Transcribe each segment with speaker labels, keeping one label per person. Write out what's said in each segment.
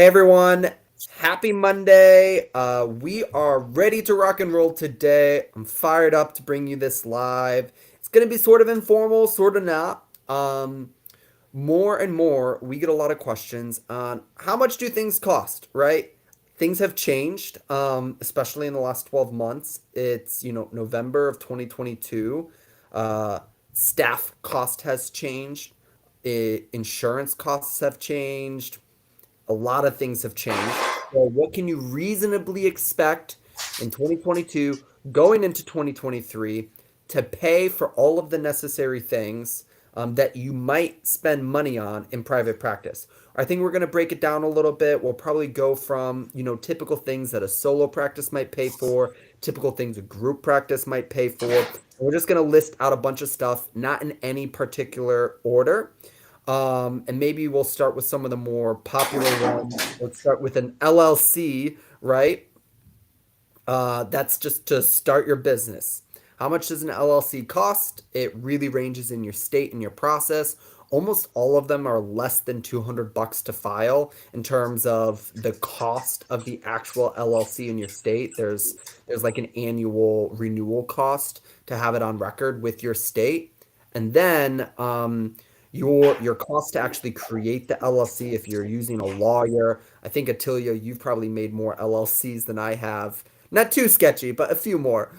Speaker 1: Hey everyone, happy Monday. We are ready to rock and roll today. I'm fired up to bring you this live. It's going to be sort of informal, sort of not. More and more, we get a lot of questions on how much do things cost, right? Things have changed, especially in the last 12 months. It's, November of 2022. Uh, Staff cost has changed. Insurance costs have changed. A lot of things have changed. So what can you reasonably expect in 2022 going into 2023 to pay for all of the necessary things that you might spend money on in private practice? I think we're going to break it down a little bit. We'll probably go from, typical things that a solo practice might pay for, typical things a group practice might pay for. And we're just going to list out a bunch of stuff, not in any particular order. And maybe we'll start with some of the more popular ones. Let's start with an LLC, right? That's just to start your business. How much does an LLC cost? It really ranges in your state and your process. Almost all of them are less than 200 bucks to file in terms of the cost of the actual LLC in your state. There's like an annual renewal cost to have it on record with your state. And then your cost to actually create the LLC if you're using a lawyer. I think Attilio, you've probably made more LLCs than I have. Not too sketchy, but a few more.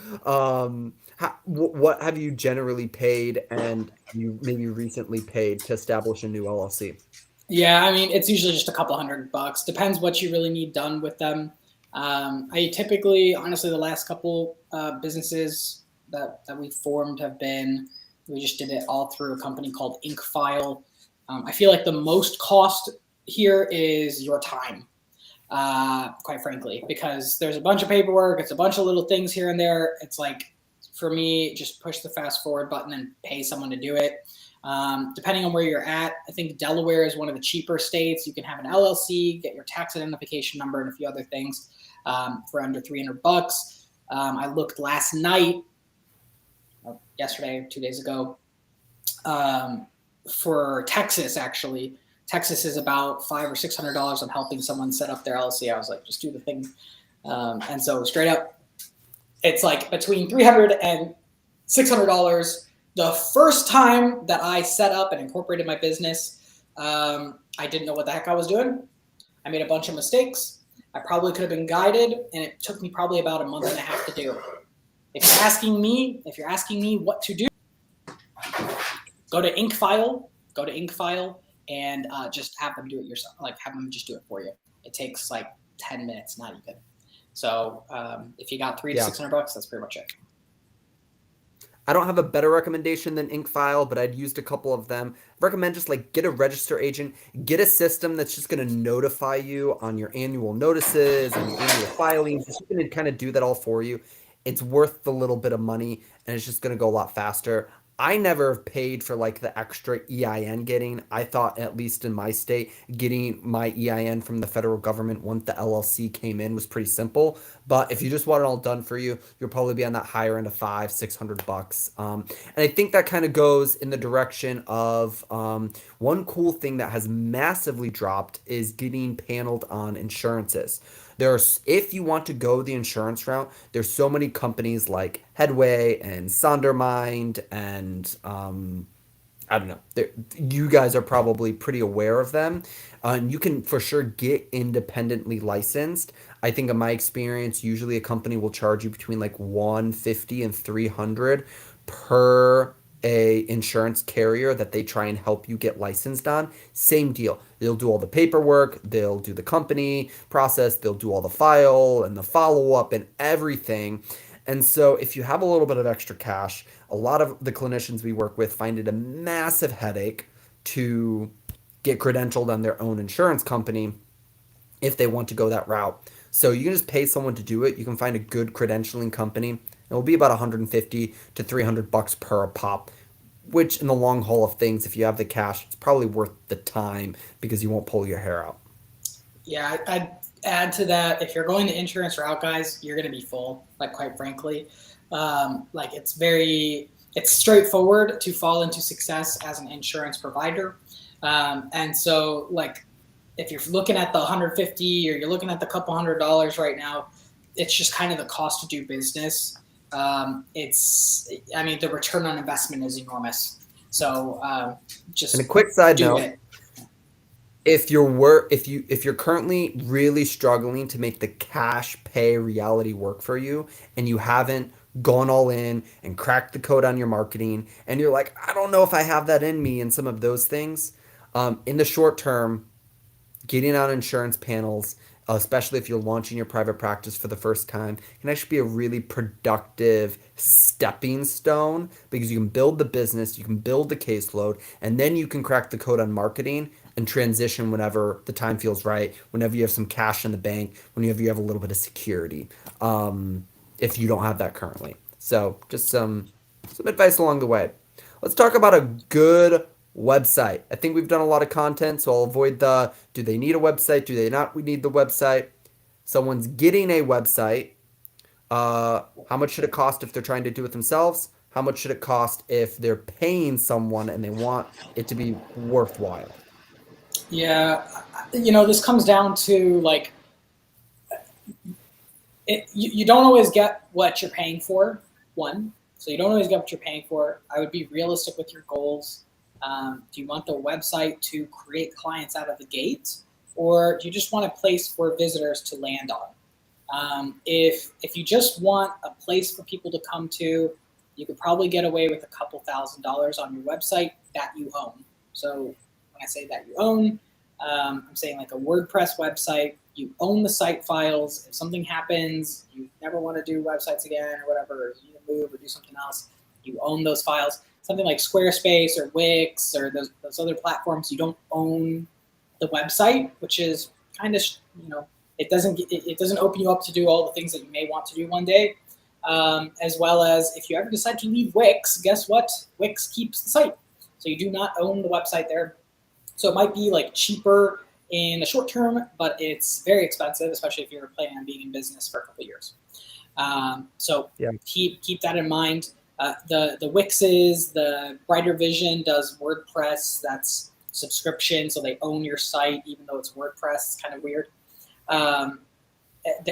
Speaker 1: What have you generally paid, and you maybe recently paid to establish a new LLC?
Speaker 2: Yeah, I mean, it's usually just a couple $100. Depends what you really need done with them. I typically, honestly, the last couple businesses that we formed have been, we just did it all through a company called InkFile. I feel like the most cost here is your time, quite frankly, because there's a bunch of paperwork, it's a bunch of little things here and there. It's like, for me, just push the fast forward button and pay someone to do it. Depending on where you're at, I think Delaware is one of the cheaper states. You can have an LLC, get your tax identification number, and a few other things for under $300. I looked last night, yesterday, 2 days ago, for Texas. Actually, Texas is about $500 or $600 on helping someone set up their LLC. I was like, just do the thing, and so straight up, it's like between $300 and $600. The first time that I set up and incorporated my business, I didn't know what the heck I was doing. I made a bunch of mistakes. I probably could have been guided, and it took me probably about a month and a half to do. If you're asking me what to do, go to InkFile, and just have them do it yourself. Like, have them just do it for you. It takes like 10 minutes, not even. So if you got $300 to $600, that's pretty much it.
Speaker 1: I don't have a better recommendation than InkFile, but I'd used a couple of them. I recommend just like get a register agent, get a system that's just going to notify you on your annual notices and your annual filings. It's going to kind of do that all for you. It's worth the little bit of money, and it's just going to go a lot faster. I never paid for like the extra EIN getting. I thought, at least in my state, getting my EIN from the federal government once the LLC came in was pretty simple. But if you just want it all done for you, you'll probably be on that higher end of 500-600 bucks. And I think that kind of goes in the direction of one cool thing that has massively dropped is getting paneled on insurances. If you want to go the insurance route, there's so many companies like Headway and Sondermind and I don't know. You guys are probably pretty aware of them. And you can for sure get independently licensed. I think in my experience, usually a company will charge you between like 150 and 300 per a insurance carrier that they try and help you get licensed on. Same deal. They'll do all the paperwork, they'll do the company process, they'll do all the file and the follow up and everything. And so, if you have a little bit of extra cash, a lot of the clinicians we work with find it a massive headache to get credentialed on their own insurance company if they want to go that route. So, you can just pay someone to do it. You can find a good credentialing company. It will be about 150 to 300 bucks per pop, which in the long haul of things, if you have the cash, it's probably worth the time because you won't pull your hair out.
Speaker 2: Yeah, I'd add to that. If you're going the insurance route, guys, you're going to be full. Like, quite frankly, like it's straightforward to fall into success as an insurance provider, and so like if you're looking at the 150 or you're looking at the couple $100 right now, it's just kind of the cost to do business. I mean, the return on investment is enormous. So
Speaker 1: And a
Speaker 2: just
Speaker 1: quick side
Speaker 2: do
Speaker 1: note,
Speaker 2: it.
Speaker 1: if you're currently really struggling to make the cash pay reality work for you and you haven't gone all in and cracked the code on your marketing and you're like, I don't know if I have that in me and some of those things, in the short term, getting on insurance panels, especially if you're launching your private practice for the first time, can actually be a really productive stepping stone because you can build the business, you can build the caseload, and then you can crack the code on marketing and transition whenever the time feels right, whenever you have some cash in the bank, whenever you have a little bit of security, if you don't have that currently. So just some advice along the way. Let's talk about a good website. I think we've done a lot of content, so I'll avoid the do they need a website? Do they not we need the website? Someone's getting a website. How much should it cost if they're trying to do it themselves? How much should it cost if they're paying someone and they want it to be worthwhile?
Speaker 2: Yeah, this comes down to like you don't always get what you're paying for. One, so you don't always get what you're paying for. I would be realistic with your goals. Do you want the website to create clients out of the gate, or do you just want a place for visitors to land on? If you just want a place for people to come to, you could probably get away with a couple $1,000s on your website that you own. So when I say that you own, I'm saying like a WordPress website. You own the site files. If something happens, you never want to do websites again or whatever, or you need to move or do something else, you own those files. Something like Squarespace or Wix or those other platforms, you don't own the website, which is kind of, it doesn't open you up to do all the things that you may want to do one day. As well as if you ever decide to leave Wix, guess what? Wix keeps the site. So you do not own the website there. So it might be like cheaper in the short term, but it's very expensive, especially if you're planning on being in business for a couple of years. So
Speaker 1: Yeah.
Speaker 2: keep that in mind. The Wixes, the Brighter Vision does WordPress. That's subscription, so they own your site, even though it's WordPress. It's kind of weird. Um,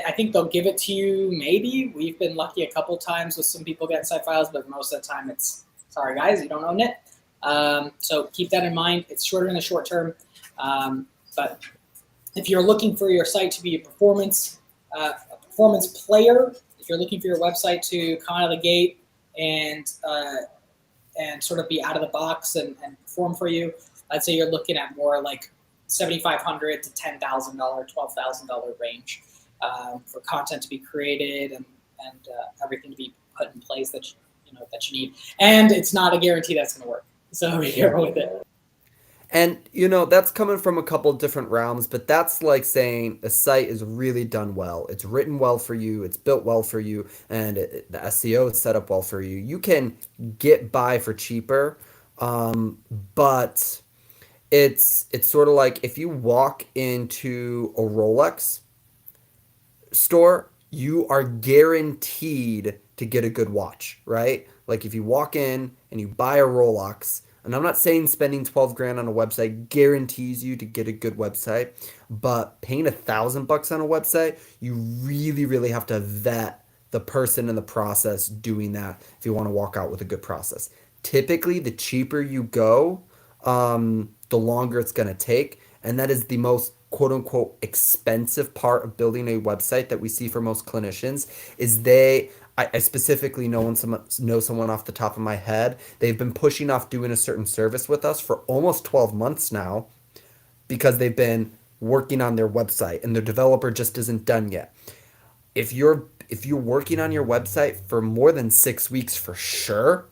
Speaker 2: I think they'll give it to you. Maybe we've been lucky a couple times with some people getting site files, but most of the time it's sorry guys, you don't own it. So keep that in mind. It's shorter in the short term, but if you're looking for your site to be a performance player, if you're looking for your website to come out of the gate and sort of be out of the box and perform for you, I'd say you're looking at more like $7,500 to $10,000, $12,000 range for content to be created and everything to be put in place that you need. And it's not a guarantee that's going to work. So be careful with it.
Speaker 1: And that's coming from a couple different realms, but that's like saying a site is really done well. It's written well for you, it's built well for you, and the SEO is set up well for you. You can get by for cheaper, but it's sort of like if you walk into a Rolex store, you are guaranteed to get a good watch, right? Like if you walk in and you buy a Rolex, and I'm not saying spending 12 grand on a website guarantees you to get a good website, but paying $1,000 on a website, you really, really have to vet the person and the process doing that if you want to walk out with a good process. Typically, the cheaper you go, the longer it's going to take. And that is the most quote unquote expensive part of building a website that we see for most clinicians is I specifically know someone off the top of my head. They've been pushing off doing a certain service with us for almost 12 months now because they've been working on their website and their developer just isn't done yet. If you're working on your website for more than 6 weeks for sure,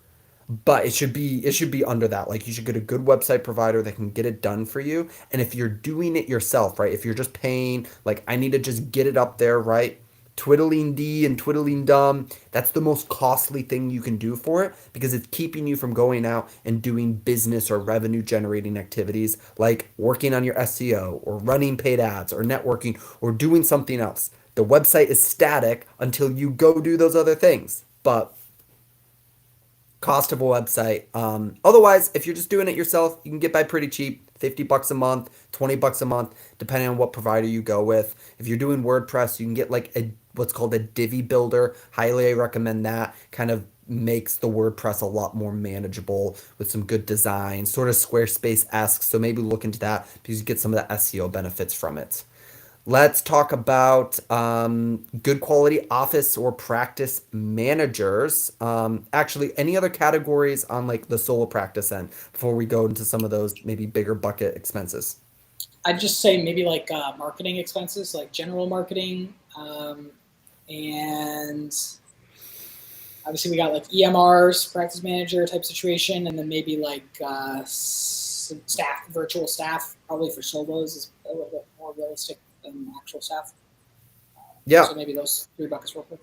Speaker 1: but it should be under that. Like you should get a good website provider that can get it done for you. And if you're doing it yourself, right? If you're just paying, like I need to just get it up there, right? Twiddling D and twiddling dumb, that's the most costly thing you can do for it because it's keeping you from going out and doing business or revenue generating activities like working on your SEO or running paid ads or networking or doing something else. The website is static until you go do those other things. But cost of a website. Otherwise, if you're just doing it yourself, you can get by pretty cheap. $50 a month, $20 a month, depending on what provider you go with. If you're doing WordPress, you can get like a what's called a Divi builder. Highly recommend that. Kind of makes the WordPress a lot more manageable with some good design, sort of Squarespace-esque. So maybe look into that because you get some of the SEO benefits from it. Let's talk about good quality office or practice managers. Actually, any other categories on like the solo practice end before we go into some of those maybe bigger bucket expenses?
Speaker 2: I'd just say maybe like marketing expenses, like general marketing, and obviously we got like EMRs, practice manager type situation, and then maybe like staff, virtual staff, probably for solos is a little bit more realistic than actual staff.
Speaker 1: Yeah,
Speaker 2: So maybe those three buckets real quick.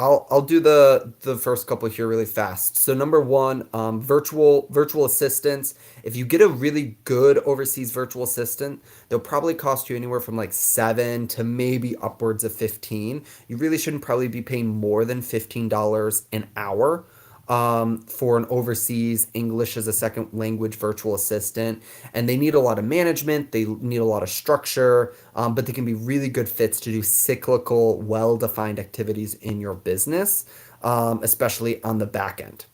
Speaker 1: I'll do the first couple here really fast. So number one, virtual assistants. If you get a really good overseas virtual assistant, they'll probably cost you anywhere from like 7 to maybe upwards of 15. You really shouldn't probably be paying more than $15 an hour for an overseas English as a second language virtual assistant. And they need a lot of management, they need a lot of structure, but they can be really good fits to do cyclical, well defined activities in your business, especially on the back end.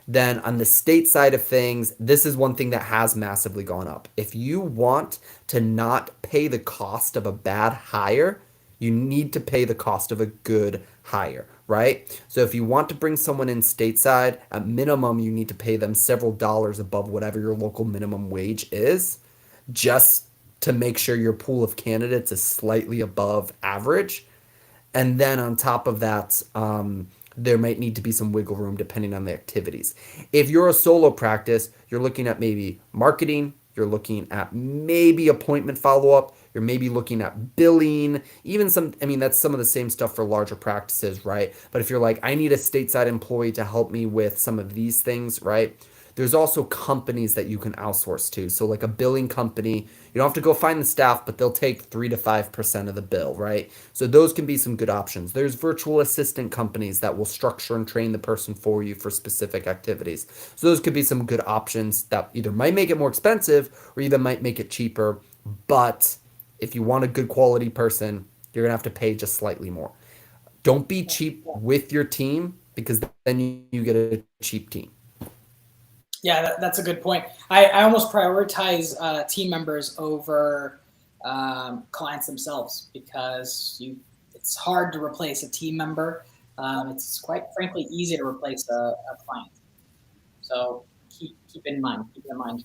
Speaker 1: Then on the state side of things, this is one thing that has massively gone up. If you want to not pay the cost of a bad hire, you need to pay the cost of a good hire, right? So if you want to bring someone in stateside, at minimum, you need to pay them several dollars above whatever your local minimum wage is, just to make sure your pool of candidates is slightly above average. And then on top of that, there might need to be some wiggle room depending on the activities. If you're a solo practice, you're looking at maybe marketing, you're looking at maybe appointment follow up, you're maybe looking at billing, even some, I mean, that's some of the same stuff for larger practices, right? But if you're like, I need a stateside employee to help me with some of these things, right? There's also companies that you can outsource to. So, like a billing company, you don't have to go find the staff, but they'll take 3 to 5% of the bill, right? So, those can be some good options. There's virtual assistant companies that will structure and train the person for you for specific activities. So, those could be some good options that either might make it more expensive or even might make it cheaper. But if you want a good quality person, you're going to have to pay just slightly more. Don't be cheap with your team because then you get a cheap team.
Speaker 2: Yeah, that's a good point. I almost prioritize team members over clients themselves because it's hard to replace a team member. It's quite frankly easy to replace a client. So keep in mind. Keep it in mind.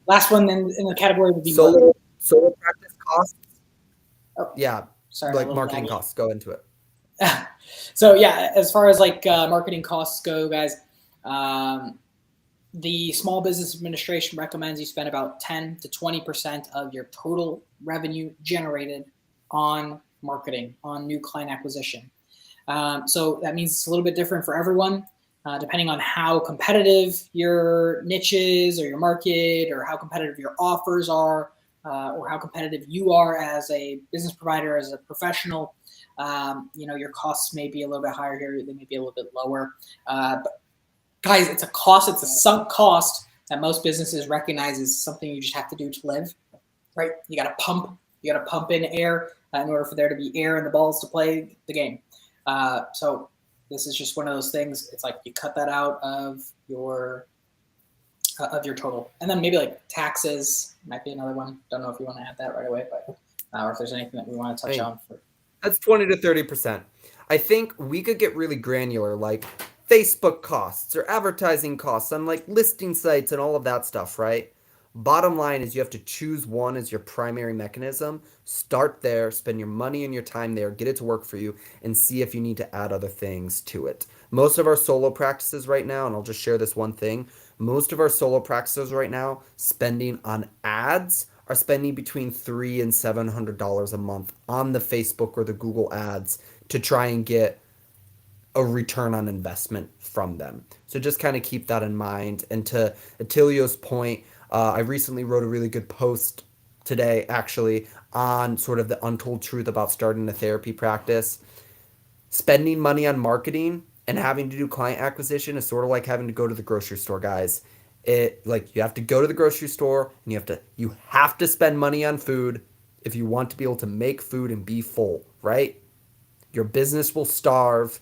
Speaker 2: Last one in the category would be
Speaker 1: solo practice costs.
Speaker 2: Oh,
Speaker 1: Yeah,
Speaker 2: sorry,
Speaker 1: like marketing costs. Go into it.
Speaker 2: So yeah, as far as like marketing costs go, guys, the Small Business Administration recommends you spend about 10 to 20% of your total revenue generated on marketing, on new client acquisition. So that means it's a little bit different for everyone, depending on how competitive your niche is or your market or how competitive your offers are or how competitive you are as a business provider, as a professional. Your costs may be a little bit higher here. They may be a little bit lower. But guys, it's a cost. It's a sunk cost that most businesses recognize is something you just have to do to live, right? You got to pump. You got to pump in air in order for there to be air in the balls to play the game. So this is just one of those things. It's like you cut that out of your total, and then maybe like taxes might be another one. Don't know if you want to add that right away, but or if there's anything that we want to touch on.
Speaker 1: That's 20 to 30%. I think we could get really granular, like Facebook costs or advertising costs on like listing sites and all of that stuff, right? Bottom line is you have to choose one as your primary mechanism. Start there, spend your money and your time there, get it to work for you, and see if you need to add other things to it. Most of our solo practices right now, and I'll just share this one thing, most of our solo practices right now spending on ads are spending between $300 and $700 a month on the Facebook or the Google ads to try and get a return on investment from them. So just kind of keep that in mind. And to Atilio's point, I recently wrote a really good post today, actually, on sort of the untold truth about starting a therapy practice. Spending money on marketing and having to do client acquisition is sort of like having to go to the grocery store, guys. It like you have to go to the grocery store and you have to spend money on food if you want to be able to make food and be full, right? Your business will starve.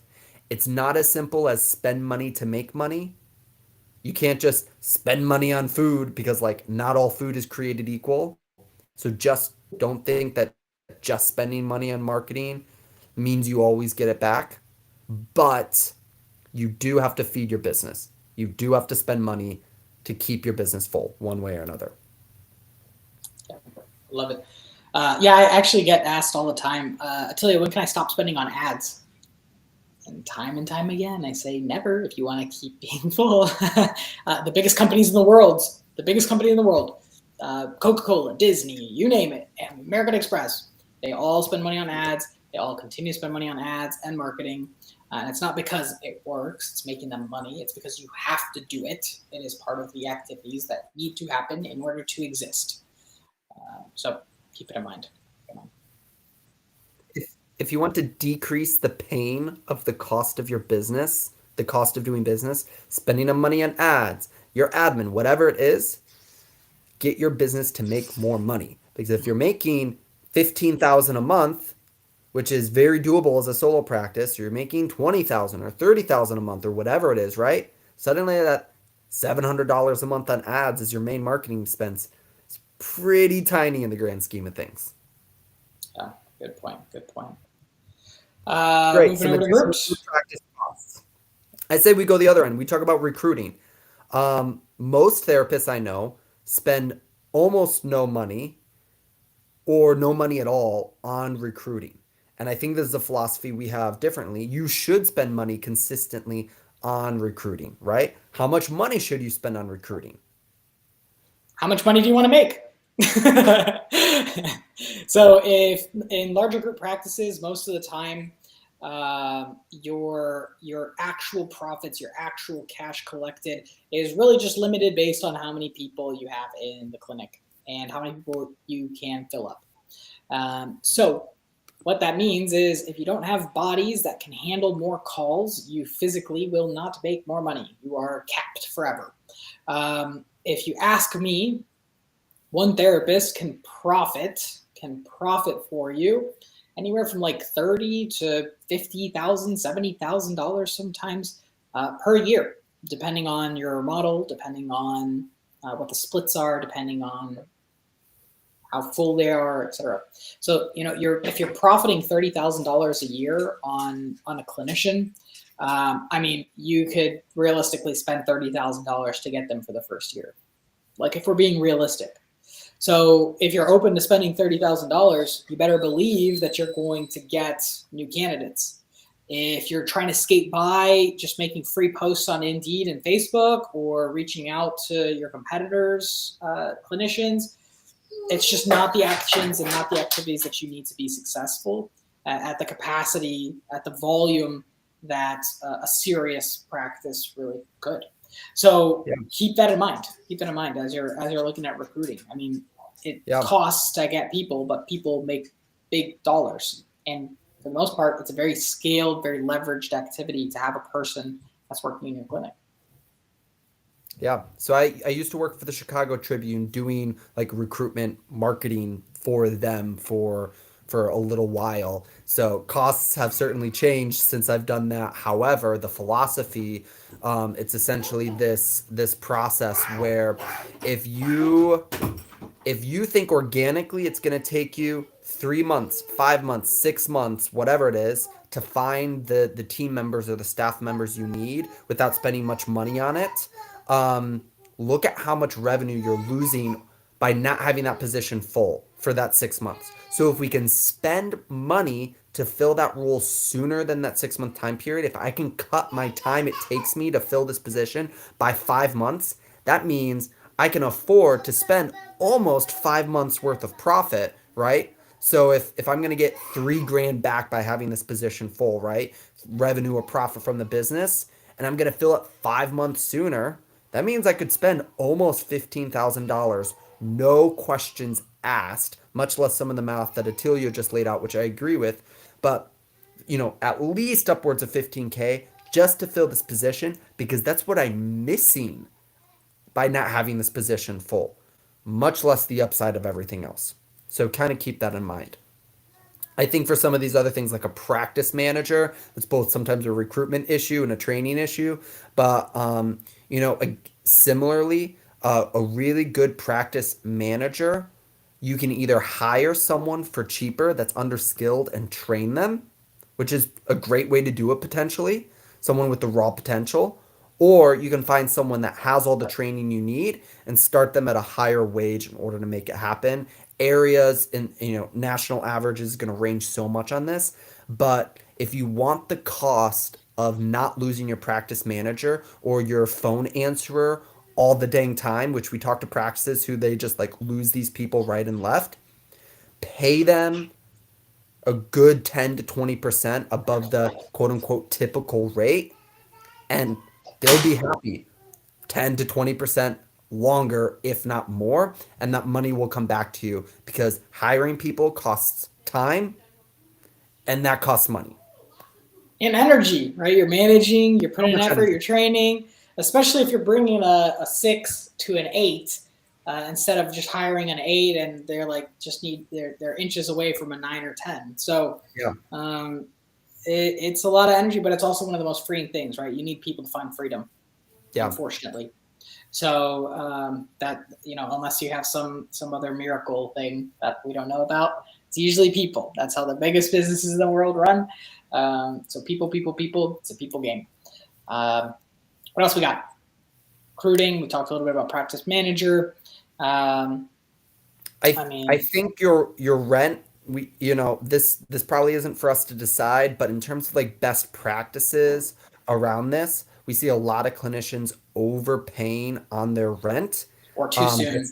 Speaker 1: It's not as simple as spend money to make money. You can't just spend money on food because like not all food is created equal. So just don't think that just spending money on marketing means you always get it back. But you do have to feed your business. You do have to spend money to keep your business full one way or another.
Speaker 2: Yeah, love it. Yeah, I actually get asked all the time. I tell you, when can I stop spending on ads? And time again, I say never if you want to keep being full. The biggest companies in the world, the biggest company in the world, Coca-Cola, Disney, you name it, American Express, they all spend money on ads. They all continue to spend money on ads and marketing. And it's not because it works, it's making them money. It's because you have to do it. It is part of the activities that need to happen in order to exist. So keep it in mind.
Speaker 1: If you want to decrease the pain of the cost of your business, the cost of doing business, spending of money on ads, your admin, whatever it is, get your business to make more money. Because if you're making 15,000 a month, which is very doable as a solo practice, you're making 20,000 or 30,000 a month or whatever it is, right? Suddenly that $700 a month on ads is your main marketing expense. It's pretty tiny in the grand scheme of things.
Speaker 2: Yeah, good point. Good point.
Speaker 1: Great.
Speaker 2: Moving
Speaker 1: Some
Speaker 2: over to
Speaker 1: additional
Speaker 2: groups.
Speaker 1: practice costs. I say we go the other end. We talk about recruiting. Most therapists I know spend almost no money or no money at all on recruiting. And I think this is a philosophy we have differently. You should spend money consistently on recruiting, right? How much money should you spend on recruiting?
Speaker 2: How much money do you want to make? So if in larger group practices, most of the time, your actual profits, your actual cash collected is really just limited based on how many people you have in the clinic and how many people you can fill up. So what that means is if you don't have bodies that can handle more calls, you physically will not make more money. You are capped forever. If you ask me, one therapist can profit for you anywhere from like 30 to 50,000, $70,000 sometimes per year, depending on your model, depending on what the splits are, depending on how full they are, etc. So if you're profiting $30,000 a year on a clinician, I mean, you could realistically spend $30,000 to get them for the first year. Like if we're being realistic. So if you're open to spending $30,000, you better believe that you're going to get new candidates. If you're trying to skate by just making free posts on Indeed and Facebook or reaching out to your competitors, clinicians, it's just not the actions and not the activities that you need to be successful at the capacity, at the volume that a serious practice really could. So
Speaker 1: Yeah.
Speaker 2: keep that in mind. Keep that in mind as you're looking at recruiting. I mean, it
Speaker 1: Yeah.
Speaker 2: costs to get people, but people make big dollars, and for the most part, it's a very scaled, very leveraged activity to have a person that's working in your clinic.
Speaker 1: Yeah. So I used to work for the Chicago Tribune doing like recruitment marketing for them for a little while. So costs have certainly changed since I've done that. However, the philosophy, it's essentially this process where if you if you think organically it's going to take you 3 months, 5 months, 6 months, whatever it is, to find the team members or the staff members you need without spending much money on it, um, look at how much revenue you're losing by not having that position full for that 6 months. So if we can spend money to fill that role sooner than that 6 month time period, if I can cut my time it takes me to fill this position by 5 months, that means I can afford to spend almost 5 months worth of profit, right? So if I'm gonna get 3 grand back by having this position full, right? Revenue or profit from the business, and I'm gonna fill it 5 months sooner, that means I could spend almost $15,000, no questions asked, much less some of the math that Attilio just laid out, which I agree with. But at least upwards of 15K just to fill this position because that's what I'm missing by not having this position full, much less the upside of everything else. So kind of keep that in mind. I think for some of these other things, like a practice manager, it's both sometimes a recruitment issue and a training issue. But similarly, a really good practice manager, you can either hire someone for cheaper that's underskilled and train them, which is a great way to do it potentially, someone with the raw potential, or you can find someone that has all the training you need and start them at a higher wage in order to make it happen. Areas and national average is going to range so much on this, but if you want the cost of not losing your practice manager or your phone answerer all the dang time, which we talk to practices who they just like lose these people right and left, pay them a good 10 to 20% above the quote unquote typical rate, and they'll be happy 10 to 20% longer, if not more. And that money will come back to you because hiring people costs time and that costs money.
Speaker 2: And energy, right? You're managing, you're
Speaker 1: So
Speaker 2: putting in
Speaker 1: much
Speaker 2: effort,
Speaker 1: energy.
Speaker 2: you're training, especially if you're bringing a 6 to an 8 instead of just hiring an 8 and they're like just need they're inches away from a 9 or 10. So
Speaker 1: Yeah.
Speaker 2: um, it's a lot of energy, but it's also one of the most freeing things, right? You need people to find freedom,
Speaker 1: Yeah.
Speaker 2: unfortunately. So that unless you have some other miracle thing that we don't know about, it's usually people. That's how the biggest businesses in the world run. So people, people, people. It's a people game. Um, what else we got? Recruiting. We talked a little bit about practice manager. Um,
Speaker 1: I
Speaker 2: I
Speaker 1: I
Speaker 2: mean,
Speaker 1: think your rent, we this probably isn't for us to decide, but in terms of like best practices around this, we see a lot of clinicians overpaying on their rent.
Speaker 2: or too
Speaker 1: Um,
Speaker 2: soon.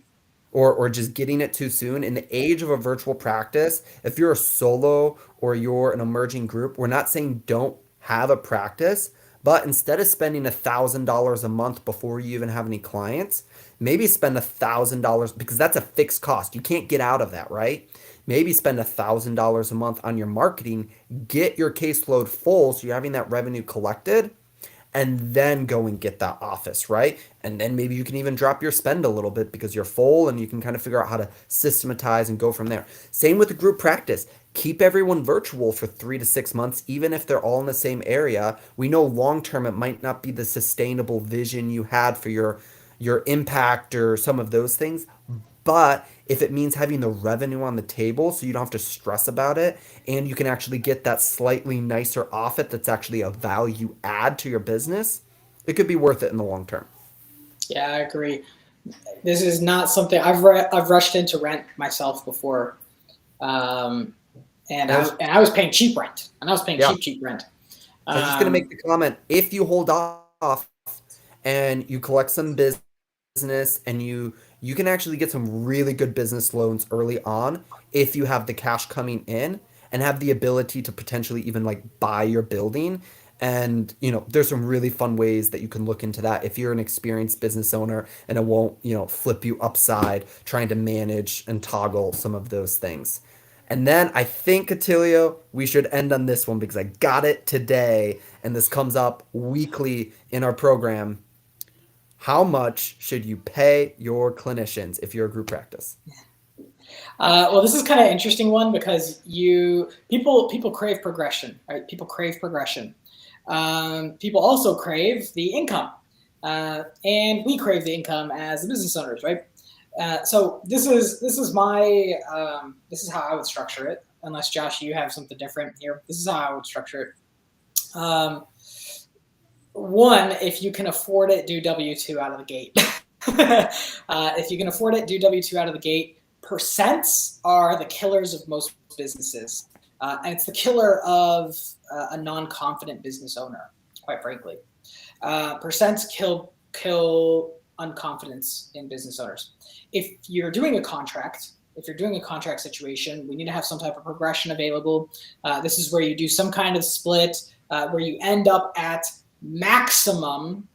Speaker 1: or just getting it too soon. In the age of a virtual practice, if you're a solo or you're an emerging group, we're not saying don't have a practice, but instead of spending $1,000 a month before you even have any clients, maybe spend $1,000 because that's a fixed cost. You can't get out of that, right? Maybe spend $1,000 a month on your marketing, get your caseload full so you're having that revenue collected, and then go and get that office, right? And then maybe you can even drop your spend a little bit because you're full and you can kind of figure out how to systematize and go from there. Same with the group practice. Keep everyone virtual for 3 to 6 months, even if they're all in the same area. We know long term it might not be the sustainable vision you had for your impact or some of those things, but if it means having the revenue on the table so you don't have to stress about it and you can actually get that slightly nicer off it that's actually a value add to your business, it could be worth it in the long term.
Speaker 2: Yeah, I agree. This is not something I've rushed into rent myself before, um, and
Speaker 1: And I was,
Speaker 2: I was paying cheap rent, and I was paying
Speaker 1: yeah,
Speaker 2: cheap rent.
Speaker 1: I was just going to make
Speaker 2: Um,
Speaker 1: the comment, if you hold off and you collect some business and you can actually get some really good business loans early on if you have the cash coming in and have the ability to potentially even like buy your building. And there's some really fun ways that you can look into that if you're an experienced business owner and it won't flip you upside trying to manage and toggle some of those things. And then I think, Attilio, we should end on this one because I got it today and this comes up weekly in our program. How much should you pay your clinicians if you're a group practice?
Speaker 2: well, this is kind of an interesting one because people crave progression, right? People crave progression. People also crave the income, and we crave the income as the business owners, right? So this is my this is how I would structure it. Unless Josh, you have something different here. This is how I would structure it. One, if you can afford it, do W-2 out of the gate. If you can afford it, do W-2 out of the gate. Percents are the killers of most businesses, and it's the killer of a non-confident business owner, quite frankly. Percents kill unconfidence in business owners. If you're doing a contract, if you're doing a contract situation, we need to have some type of progression available. This is where you do some kind of split, where you end up at maximum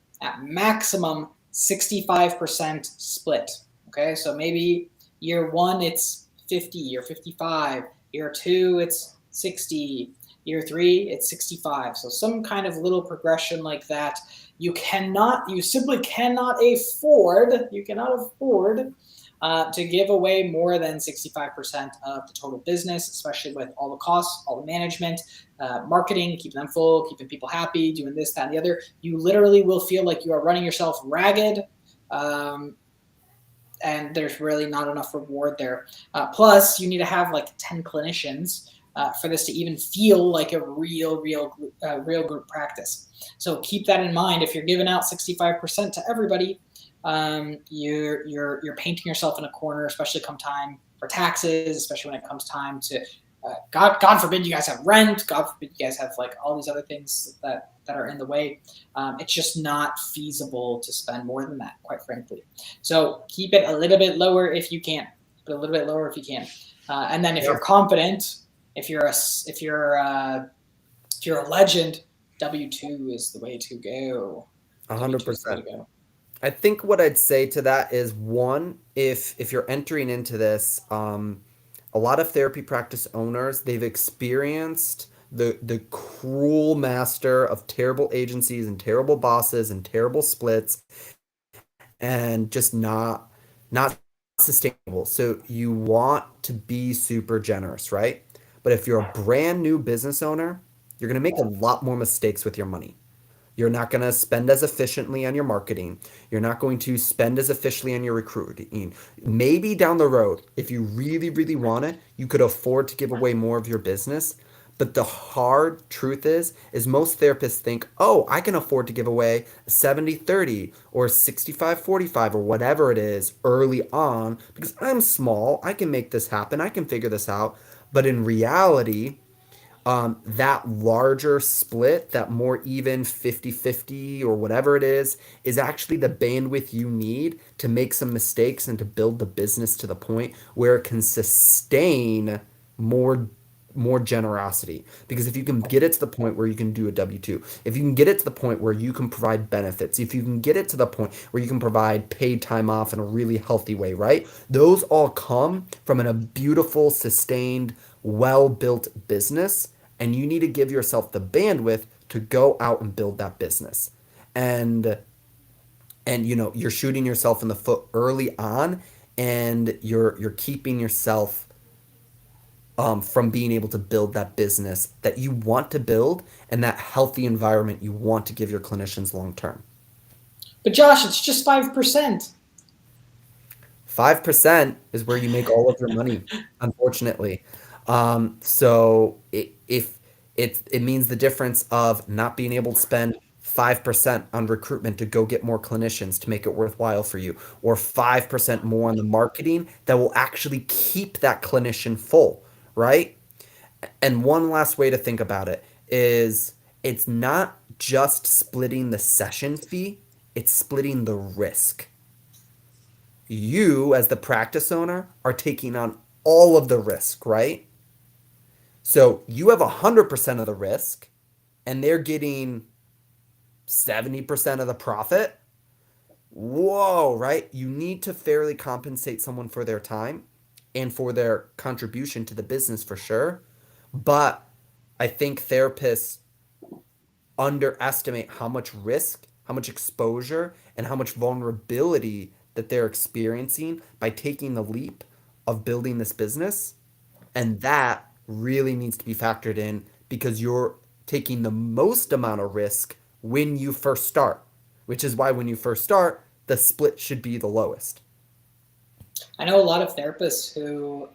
Speaker 2: 65% split. Okay, so maybe year one it's 50 or 55, year two it's 60. Year 3, it's 65. So some kind of little progression like that. You simply cannot afford, to give away more than 65% of the total business, especially with all the costs, all the management, marketing, keeping them full, keeping people happy, doing this, that, and the other. You literally will feel like you are running yourself ragged. And there's really not enough reward there. Plus, you need to have like 10 clinicians for this to even feel like a real group practice. So keep that in mind. If you're giving out 65% to everybody, you're painting yourself in a corner, especially come time for taxes, especially when it comes time to God forbid you guys have rent. God forbid you guys have like all these other things that are in the way. It's just not feasible to spend more than that, quite frankly. So keep it a little bit lower if you can. And then if you're confident, if you're a legend, W-2 is the way to go.
Speaker 1: 100%. I think what I'd say to that is, one, if you're entering into this, a lot of therapy practice owners, they've experienced the cruel master of terrible agencies and terrible bosses and terrible splits, and just not sustainable. So you want to be super generous, right? But if you're a brand new business owner, you're going to make a lot more mistakes with your money. You're not going to spend as efficiently on your marketing. You're not going to spend as efficiently on your recruiting. Maybe down the road, if you really, really want it, you could afford to give away more of your business. But the hard truth is most therapists think, oh, I can afford to give away 70-30 or 65-45 or whatever it is early on because I'm small. I can make this happen. I can figure this out. But in reality, that larger split, that more even 50-50 or whatever it is actually the bandwidth you need to make some mistakes and to build the business to the point where it can sustain more generosity. Because if you can get it to the point where you can do a W-2, if you can get it to the point where you can provide benefits, if you can get it to the point where you can provide paid time off in a really healthy way, right? Those all come from a beautiful, sustained, well-built business, and you need to give yourself the bandwidth to go out and build that business. And you're shooting yourself in the foot early on, and you're keeping yourself from being able to build that business that you want to build and that healthy environment you want to give your clinicians long term.
Speaker 2: But Josh, it's just 5%.
Speaker 1: 5% is where you make all of your money, unfortunately. So if it means the difference of not being able to spend 5% on recruitment to go get more clinicians to make it worthwhile for you, or 5% more on the marketing that will actually keep that clinician full, right? And one last way to think about it is it's not just splitting the session fee, it's splitting the risk. You, as the practice owner, are taking on all of the risk, right? So you have 100% of the risk, and they're getting 70% of the profit. Whoa, right? You need to fairly compensate someone for their time and for their contribution to the business for sure. But I think therapists underestimate how much risk, how much exposure, and how much vulnerability that they're experiencing by taking the leap of building this business. And that really needs to be factored in because you're taking the most amount of risk when you first start, which is why when you first start, the split should be the lowest.
Speaker 2: I know a lot of therapists who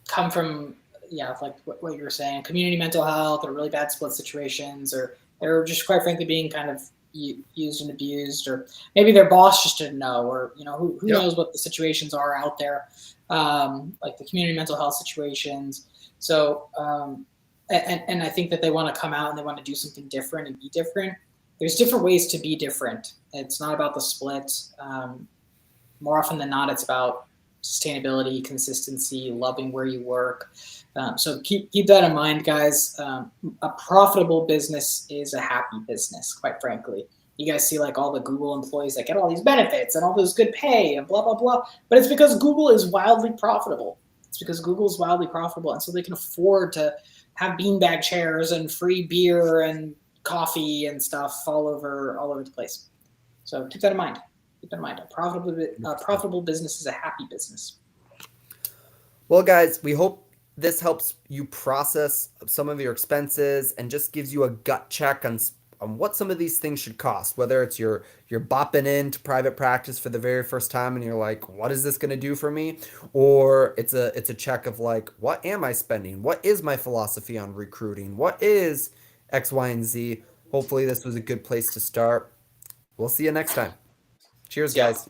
Speaker 2: come from, like what you were saying, community mental health or really bad split situations, or they're just quite frankly being kind of used and abused, or maybe their boss just didn't know, or who
Speaker 1: Yep.
Speaker 2: knows what the situations are out there, like the community mental health situations. So and I think that they want to come out and they want to do something different and be different. There's different ways to be different. It's not about the split. More often than not, it's about sustainability, consistency, loving where you work. So keep that in mind, guys. A profitable business is a happy business, quite frankly. You guys see like all the Google employees that get all these benefits and all this good pay and blah, blah, blah. But it's because Google is wildly profitable. It's because Google's wildly profitable, and so they can afford to have beanbag chairs and free beer and coffee and stuff all over the place. So keep that in mind. Keep that in mind. A profitable business is a happy business.
Speaker 1: Well, guys, we hope this helps you process some of your expenses and just gives you a gut check on what some of these things should cost. Whether it's you're bopping into private practice for the very first time and you're like, what is this going to do for me? Or it's a check of like, what am I spending? What is my philosophy on recruiting? What is X, Y, and Z? Hopefully, this was a good place to start. We'll see you next time. Cheers,
Speaker 2: So, yeah.
Speaker 1: guys.